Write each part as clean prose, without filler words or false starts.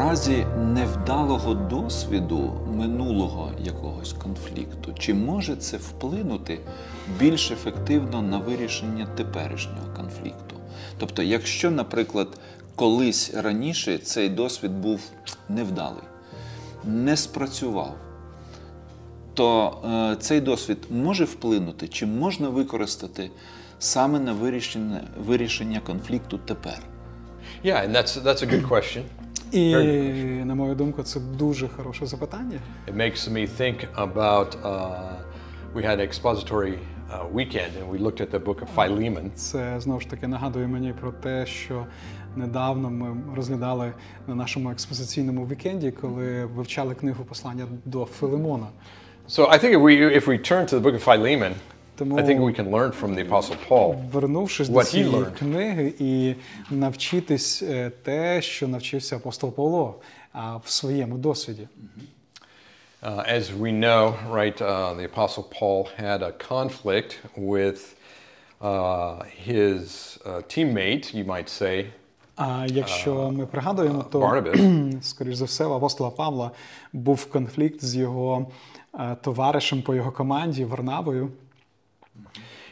разі невдалого досвіду минулого якогось конфлікту, чи може це вплинути більш ефективно на вирішення теперішнього конфлікту? Тобто, якщо, наприклад, колись раніше цей досвід був невдалий, не спрацював, то цей досвід може вплинути, чи можна використати саме на вирішення конфликту тепер? Yeah, and that's a good question. І, на мою думку, це дуже хороше запитання. It makes me think about, we had an expository weekend and we looked at the book of Philemon. Це, знову ж таки, нагадує мені про те, що недавно ми розглядали на нашому експозиційному вікенді, коли вивчали книгу послання до Филимона. So I think if we turn to the book of Philemon, I think we can learn from the Apostle Paul Вернувшись до цієї книги і навчитись те, що навчився апостол Павло в своєму досвіді. As we know, right, the Apostle Paul had a conflict with his teammate, you might say. А якщо ми пригадуємо, то, скоріш за все, у апостола Павла був конфлікт з його товаришем по його команді Варнавою.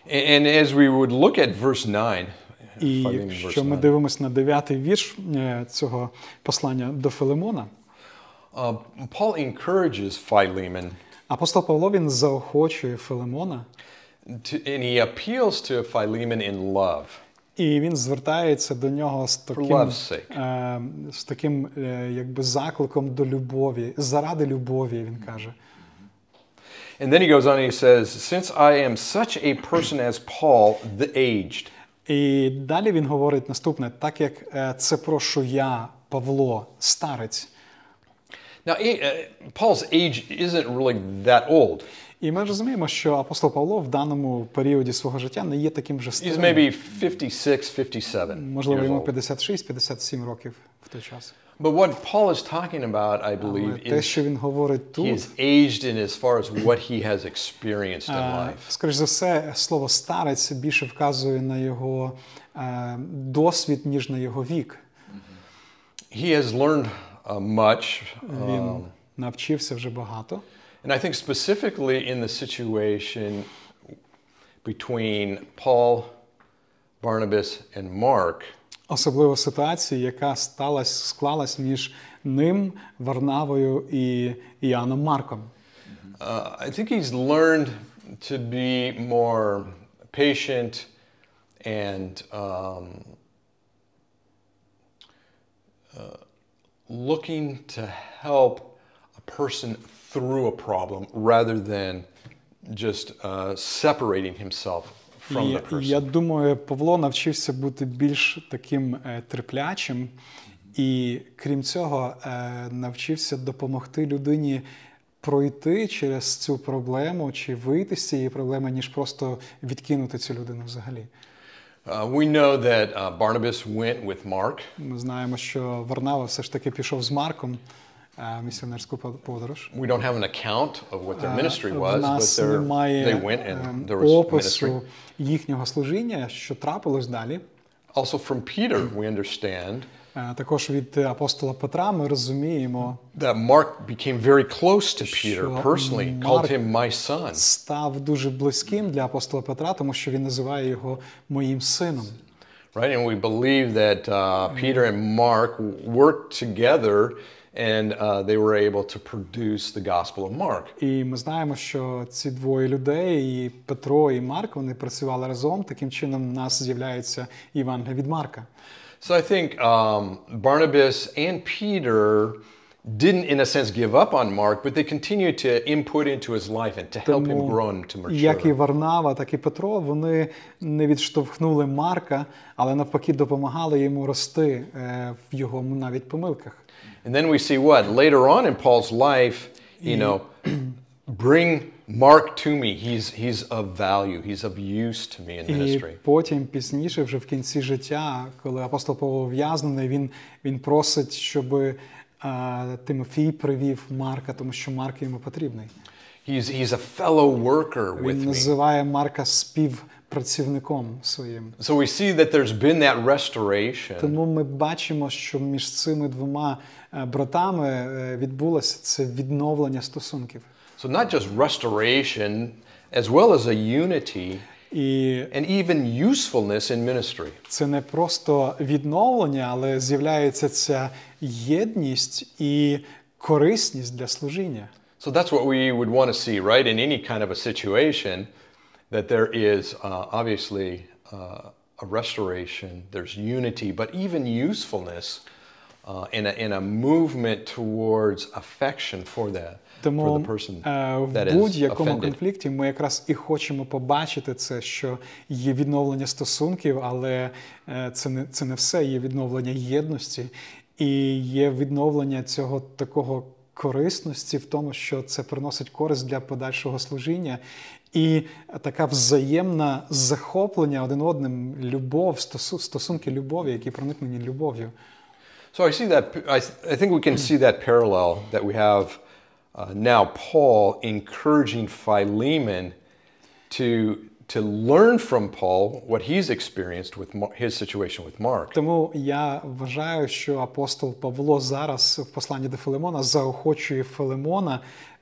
And as we would look at verse 9, і якщо ми дивимося на 9-й вірш цього послання до Филимона, Paul encourages Philemon. Апостол Павло, він заохочує Филимона. And he appeals to Philemon in love. І він звертається до нього з таким якби закликом до любові, заради любові, він каже. And then he goes on and he says, since I am such a person as Paul, the aged. І далі він говорить наступне, так як це прошу я, Павло, старець. Now, Paul's age isn't really that old. І ми розуміємо, що апостол Павло в даному періоді свого життя не є таким же старим. He's maybe 56, 57. Можливо, йому 56-57 років в той час. But what Paul is talking about, I believe, те, що він говорить тут, he is aged in as far as what he has experienced in life. Скоріш за все, слово старець більше вказує на його досвід, ніж на його вік. He has learned much. Він навчився вже багато. And I think specifically in the situation between Paul, Barnabas and Mark, особливо ситуації, яка склалась між ним, Варнавою і Іоанном Марком. I think he's learned to be more patient and looking to help a person through a problem rather than just separating himself from the person. Я думаю, Павло навчився бути більш таким терплячим і, крім цього, навчився допомогти людині пройти через цю проблему чи вийти з цієї проблеми, ніж просто відкинути цю людину взагалі. We know that Barnabas went with Mark. Ми знаємо, що Варнава все ж таки пішов з Марком місіонерську подорож. We don't have an account of what their ministry was, but they went and there was опису їхнього служіння, що трапилось далі. Also from Peter we understand. Також від апостола Петра ми розуміємо, that Mark became very close to Peter personally, called him my son. Став дуже близьким для апостола Петра, тому що він називає його моїм сином. Right, and we believe that Peter and Mark worked together and they were able to produce the Gospel of Mark. І ми знаємо, що ці двоє людей, і Петро, і Марк, вони працювали разом, таким чином у нас з'являється Євангеліє від Марка. So I think Barnabas and Peter didn't, in a sense, give up on Mark, but they continued to input into his life and to help him grow and to mature. Як і Варнава, так і Петро, вони не відштовхнули Марка, але навпаки допомагали йому рости в його навіть помилках. And then we see what? Later on in Paul's life, you know, bring Mark to me. He's of value. He's of use to me in ministry. І потім, пізніше, вже в кінці життя, коли апостол Павло ув'язнений, він просить, щоб Тимофій привів Марка, тому що Марк йому потрібний. He's a fellow worker with me. Він називає Марка співпрацівником працівником своїм. So we see that there's been that restoration. Тому ми бачимо, що між цими двома братами відбулося це відновлення стосунків. So not just restoration, as well as a unity and even usefulness in ministry. Це не просто відновлення, але з'являється ця єдність і корисність для служіння. So that's what we would want to see, right? In any kind of a situation, that there is obviously a restoration, there's unity, but even usefulness in a movement towards affection for that. Тому в будь-якому конфлікті ми якраз і хочемо побачити це, що є відновлення стосунків, але це не все, є відновлення єдності і є відновлення цього такого корисності в тому, що це приносить користь для подальшого служіння і така взаємна захоплення один одним, любов, стосунки любові, які проникнені любов'ю. So I see that, I think we can see that parallel that we have now Paul encouraging Philemon to learn from Paul what he's experienced with his situation with Mark. Тому я вважаю, що апостол Павло зараз в посланні до Филимона заохочує Филимона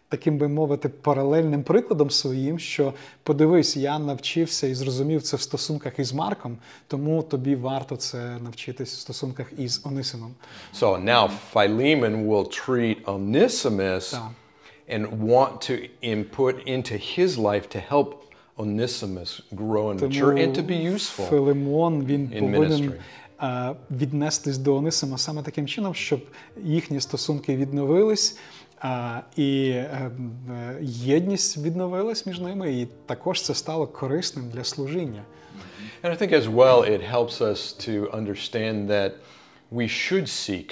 таким, би мовити, паралельним прикладом своїм, що подивись, я навчився і зрозумів це в стосунках із Марком, тому тобі варто це навчитись в стосунках із Онисимом. So now Philemon will treat Onesimus and want to input into his life to help Onesimus grow and mature and to be useful Филимон, він in повинен ministry. Віднестись до Онисима саме таким чином, щоб їхні стосунки відновились, і єдність відновилась між ними, і також це стало корисним для служіння. And I think as well it helps us to understand that we should seek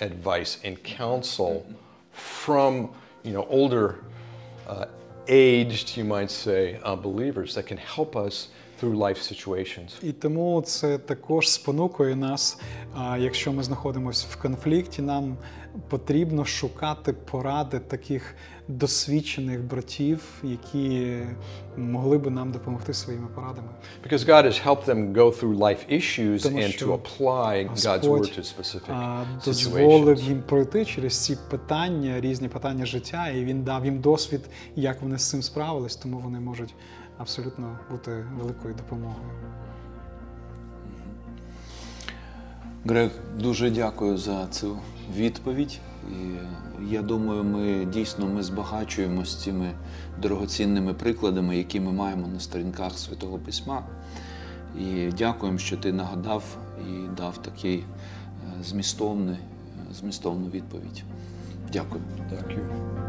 advice and counsel from, older aged, you might say, believers that can help us through life situations. І тому це також спонукує нас, якщо ми знаходимося в конфлікті, нам потрібно шукати поради таких досвідчених братів, які могли би нам допомогти своїми порадами. Because God has helped them go through life issues and to apply God's word to specific дозволив situations. їм пройти через ці питання, різні питання життя, і він дав їм досвід, як вони з цим справились, тому вони можуть абсолютно бути великою допомогою. Грег, дуже дякую за цю відповідь. І я думаю, ми збагачуємося цими дорогоцінними прикладами, які ми маємо на сторінках Святого Письма. І дякуємо, що ти нагадав і дав такий змістовну відповідь. Дякую. Дякую.